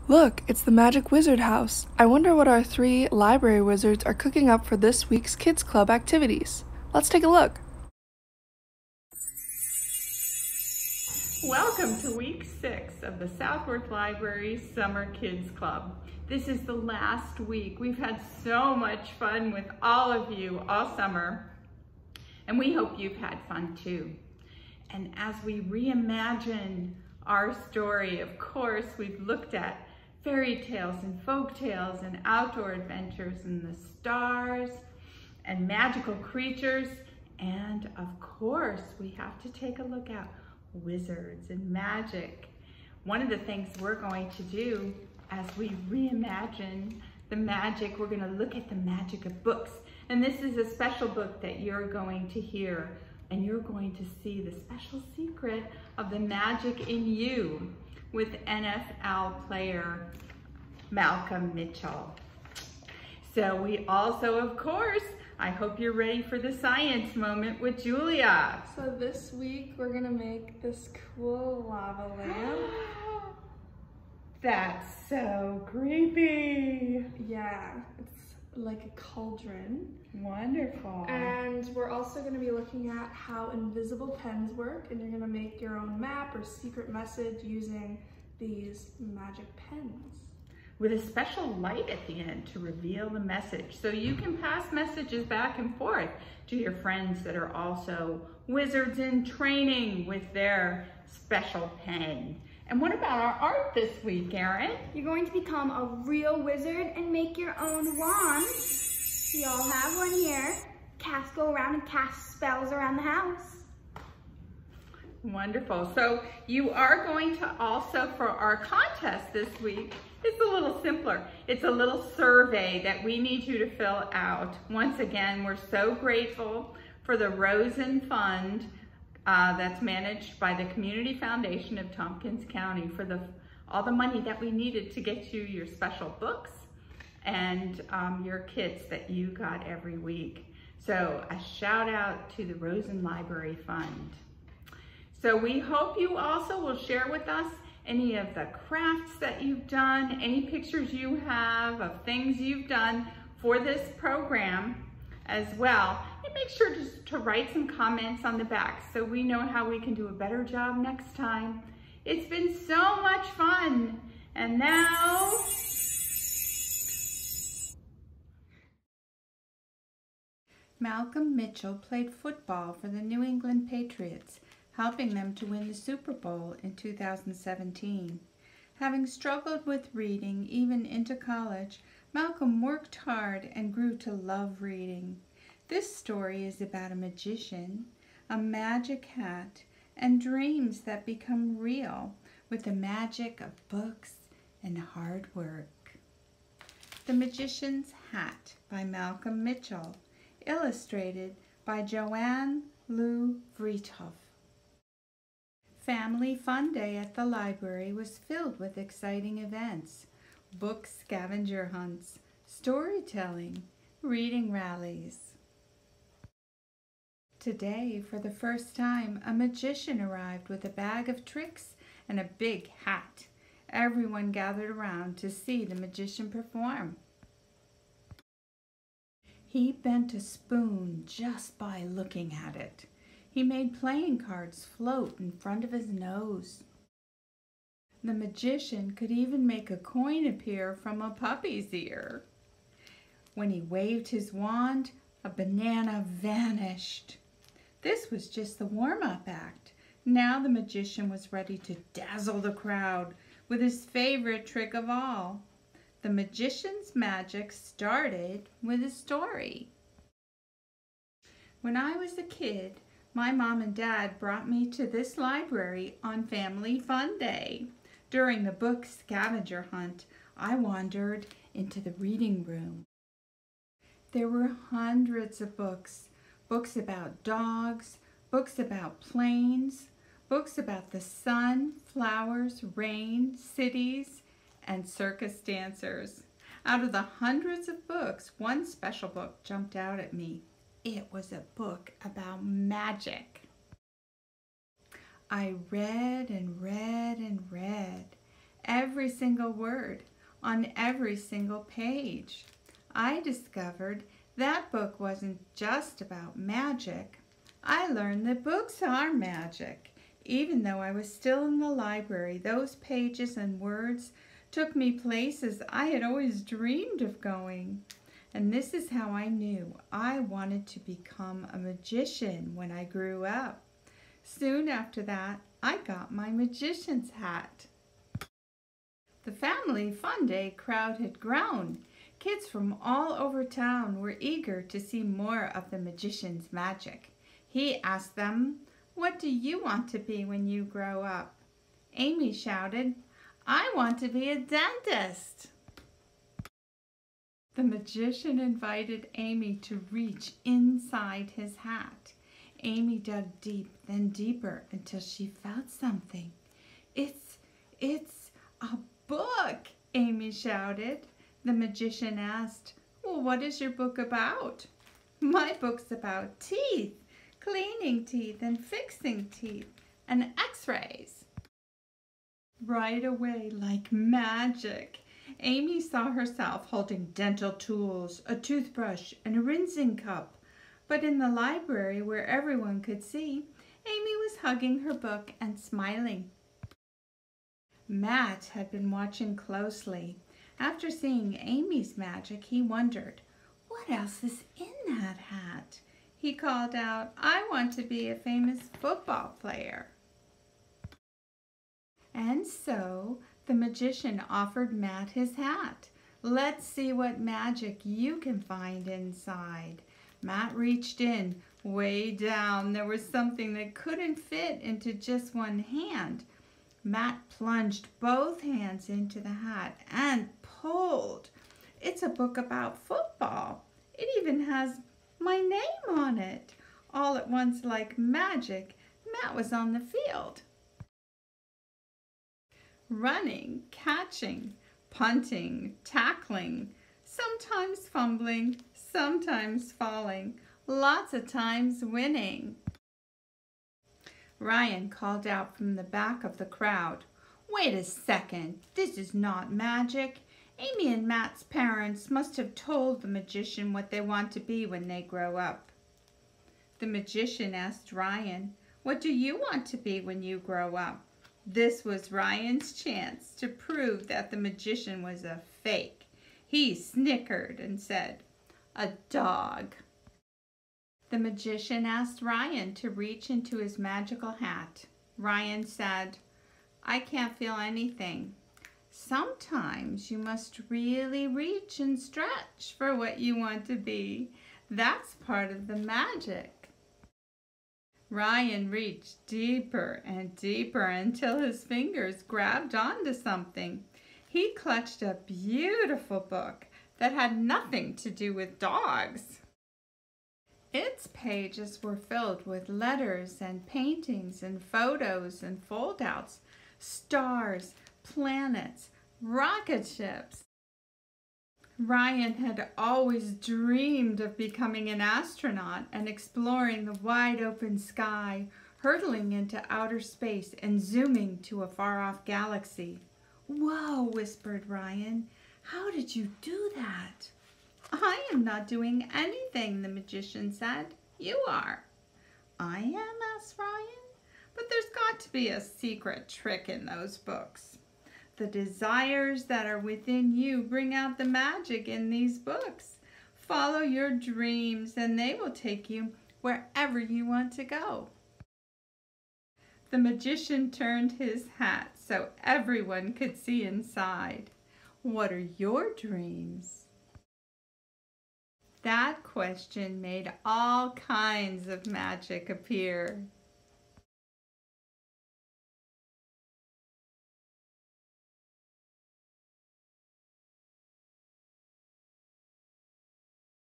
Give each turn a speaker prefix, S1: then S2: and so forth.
S1: Look, it's the Magic Wizard House. I wonder what our 3 library wizards are cooking up for this week's Kids Club activities. Let's take a look.
S2: Welcome to week 6 of the Southworth Library Summer Kids Club. This is the last week. We've had so much fun with all of you all summer, and we hope you've had fun too. And as we reimagine our story, of course, we've looked at fairy tales and folk tales and outdoor adventures and the stars and magical creatures. And of course, we have to take a look at wizards and magic. One of the things we're going to do as we reimagine the magic, we're going to look at the magic of books. And this is a special book that you're going to hear, and you're going to see the special secret of the magic in you with NFL player Malcolm Mitchell. So we also, of course, I hope you're ready for the science moment with Julia.
S1: So this week we're gonna make this cool lava lamp.
S2: That's so creepy.
S1: Yeah, it's like a cauldron.
S2: Wonderful.
S1: And we're also gonna be looking at how invisible pens work, and you're gonna make your own map or secret message using these magic pens.
S2: With a special light at the end to reveal the message. So you can pass messages back and forth to your friends that are also wizards in training with their special pen. And what about our art this week, Erin?
S3: You're going to become a real wizard and make your own wand. We all have one here. Go around and cast spells around the house.
S2: Wonderful. So you are going to also, for our contest this week, it's a little simpler. It's a little survey that we need you to fill out. Once again, we're so grateful for the Rosen Fund that's managed by the Community Foundation of Tompkins County for all the money that we needed to get you your special books and your kits that you got every week. So a shout out to the Rosen Library Fund. So we hope you also will share with us any of the crafts that you've done, any pictures you have of things you've done for this program as well. And make sure to write some comments on the back so we know how we can do a better job next time. It's been so much fun. And now, Malcolm Mitchell played football for the New England Patriots, helping them to win the Super Bowl in 2017. Having struggled with reading even into college, Malcolm worked hard and grew to love reading. This story is about a magician, a magic hat, and dreams that become real with the magic of books and hard work. The Magician's Hat by Malcolm Mitchell, illustrated by Joanne Lou Vriethoff. Family Fun Day at the library was filled with exciting events, book scavenger hunts, storytelling, reading rallies. Today, for the first time, a magician arrived with a bag of tricks and a big hat. Everyone gathered around to see the magician perform. He bent a spoon just by looking at it. He made playing cards float in front of his nose. The magician could even make a coin appear from a puppy's ear. When he waved his wand, a banana vanished. This was just the warm-up act. Now the magician was ready to dazzle the crowd with his favorite trick of all. The magician's magic started with a story. When I was a kid, my mom and dad brought me to this library on Family Fun Day. During the book scavenger hunt, I wandered into the reading room. There were hundreds of books. Books about dogs, books about planes, books about the sun, flowers, rain, cities, and circus dancers. Out of the hundreds of books, one special book jumped out at me. It was a book about magic. I read and read and read, every single word on every single page. I discovered that book wasn't just about magic. I learned that books are magic. Even though I was still in the library, those pages and words took me places I had always dreamed of going. And this is how I knew I wanted to become a magician when I grew up. Soon after that, I got my magician's hat. The family fun day crowd had grown. Kids from all over town were eager to see more of the magician's magic. He asked them, "What do you want to be when you grow up?" Amy shouted, "I want to be a dentist." The magician invited Amy to reach inside his hat. Amy dug deep, then deeper, until she found something. It's a book," Amy shouted. The magician asked, "Well, what is your book about?" "My book's about teeth, cleaning teeth and fixing teeth, and x-rays." Right away, like magic, Amy saw herself holding dental tools, a toothbrush, and a rinsing cup. But in the library, where everyone could see, Amy was hugging her book and smiling. Matt had been watching closely. After seeing Amy's magic, he wondered, what else is in that hat? He called out, "I want to be a famous football player." And so the magician offered Matt his hat. "Let's see what magic you can find inside." Matt reached in. Way down, there was something that couldn't fit into just one hand. Matt plunged both hands into the hat and pulled. It's a book about football. It even has my name on it. All at once, like magic, Matt was on the field. Running, catching, punting, tackling, sometimes fumbling, sometimes falling, lots of times winning. Ryan called out from the back of the crowd, "Wait a second, this is not magic. Amy and Matt's parents must have told the magician what they want to be when they grow up." The magician asked Ryan, "What do you want to be when you grow up?" This was Ryan's chance to prove that the magician was a fake. He snickered and said, "A dog." The magician asked Ryan to reach into his magical hat. Ryan said, "I can't feel anything." Sometimes you must really reach and stretch for what you want to be. That's part of the magic. Ryan reached deeper and deeper until his fingers grabbed onto something. He clutched a beautiful book that had nothing to do with dogs. Its pages were filled with letters and paintings and photos and foldouts, stars, planets, rocket ships. Ryan had always dreamed of becoming an astronaut and exploring the wide open sky, hurtling into outer space and zooming to a far-off galaxy. "Whoa," whispered Ryan. "How did you do that?" "I am not doing anything," the magician said. "You are." "I am?" asked Ryan. "But there's got to be a secret trick in those books. The desires that are within you bring out the magic in these books. Follow your dreams and they will take you wherever you want to go." The magician turned his hat so everyone could see inside. "What are your dreams?" That question made all kinds of magic appear.